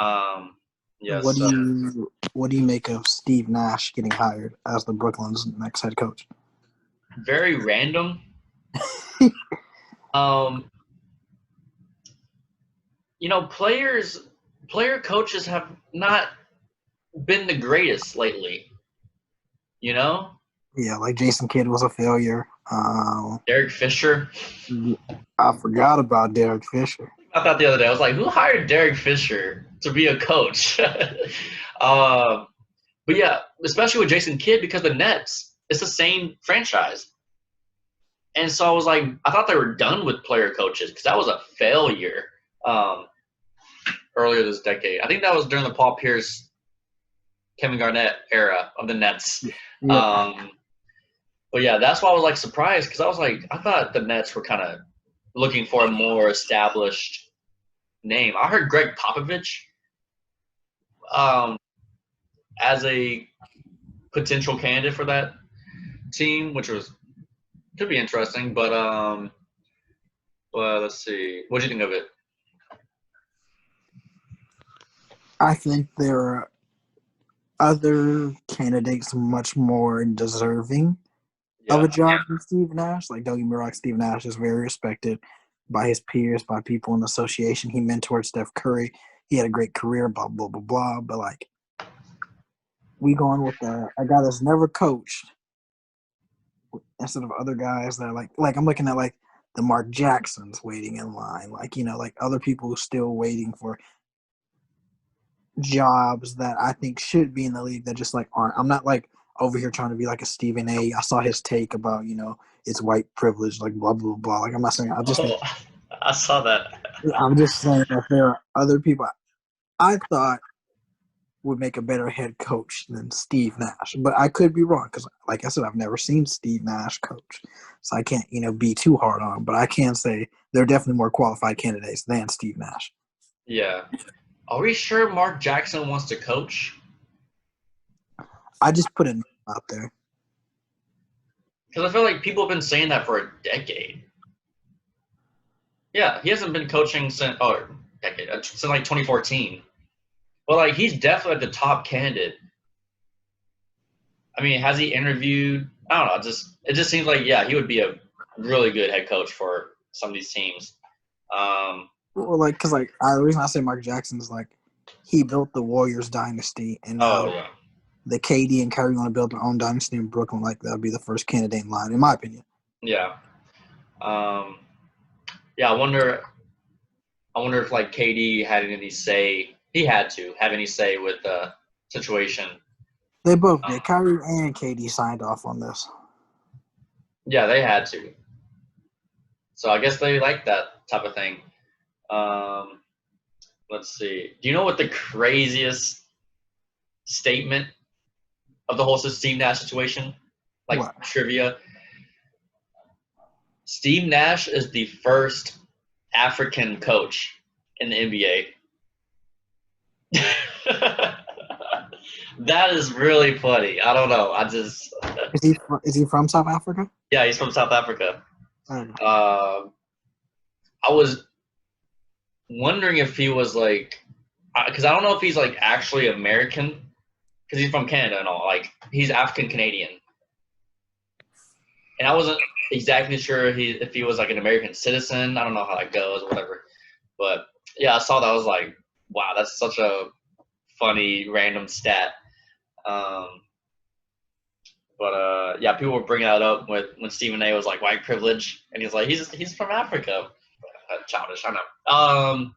Yeah, What do so you make of Steve Nash getting hired as the Brooklyn's next head coach? very random. Um, player coaches have not been the greatest lately. You know, Yeah, like Jason Kidd was a failure. Derek Fisher. I forgot about Derek Fisher. I thought the other day, I was like, who hired Derek Fisher to be a coach? um, but yeah, especially with Jason Kidd because the Nets, it's the same franchise. And so I was like, I thought they were done with player coaches because that was a failure um, earlier this decade. I think that was during the Paul Pierce, Kevin Garnett era of the Nets. Yep. Um, but yeah, that's why I was like surprised because I was like, I thought the Nets were kind of looking for a more established name. I heard Greg Popovich um, as a potential candidate for that team, which could be interesting. But well, let's see. What do you think of it? I think there are other candidates much more deserving of Yeah, a job than Steve Nash. Like, don't get me wrong, Steve Nash is very respected by his peers, by people in the association. He mentored Steph Curry. He had a great career, blah, blah, blah, blah. But, like, we going with a guy that's never coached instead of other guys that are like I'm looking at, like, the Mark Jacksons waiting in line. Like, like other people who still waiting for jobs that I think should be in the league that just, like, aren't. I'm not, like, over here trying to be like a Stephen A. I saw his take about, it's white privilege, like, blah, blah, blah. Like, I'm not saying, I just think, oh, I saw that. I'm just saying that there are other people I thought would make a better head coach than Steve Nash. But I could be wrong because, like I said, I've never seen Steve Nash coach. So I can't, be too hard on him. But I can say there are definitely more qualified candidates than Steve Nash. Yeah. Are we sure Mark Jackson wants to coach? I just put a name out there. Because I feel like people have been saying that for a decade. Yeah, he hasn't been coaching since since like 2014. But like he's definitely the top candidate. I mean, has he interviewed? I don't know. It just seems like he would be a really good head coach for some of these teams. Well, like, because, like, the reason I say Mark Jackson is, like, he built the Warriors dynasty, and Oh now yeah, the KD and Kyrie want to build their own dynasty in Brooklyn. Like, that would be the first candidate in line, in my opinion. yeah, yeah. I wonder if like KD had any say. He had to have any say with the situation. They both did. Kyrie and KD signed off on this. Yeah, they had to. So I guess they like that type of thing. Um, let's see. Do you know what the craziest statement of the whole Steve Nash situation? Like What? trivia. Steve Nash is the first African coach in the NBA. That is really funny. I don't know. Is he from South Africa? Yeah, he's from South Africa. Mm. I was wondering if he was like, because I don't know if he's like actually American, because he's from Canada and all. Like he's African Canadian, and I wasn't exactly sure if he was like an American citizen. I don't know how that goes or whatever. But yeah, I saw that. I was like, wow, that's such a funny random stat. Um, but yeah, people were bringing that up with when Stephen A. was like white privilege, and he's like, he's from Africa. Childish, I know.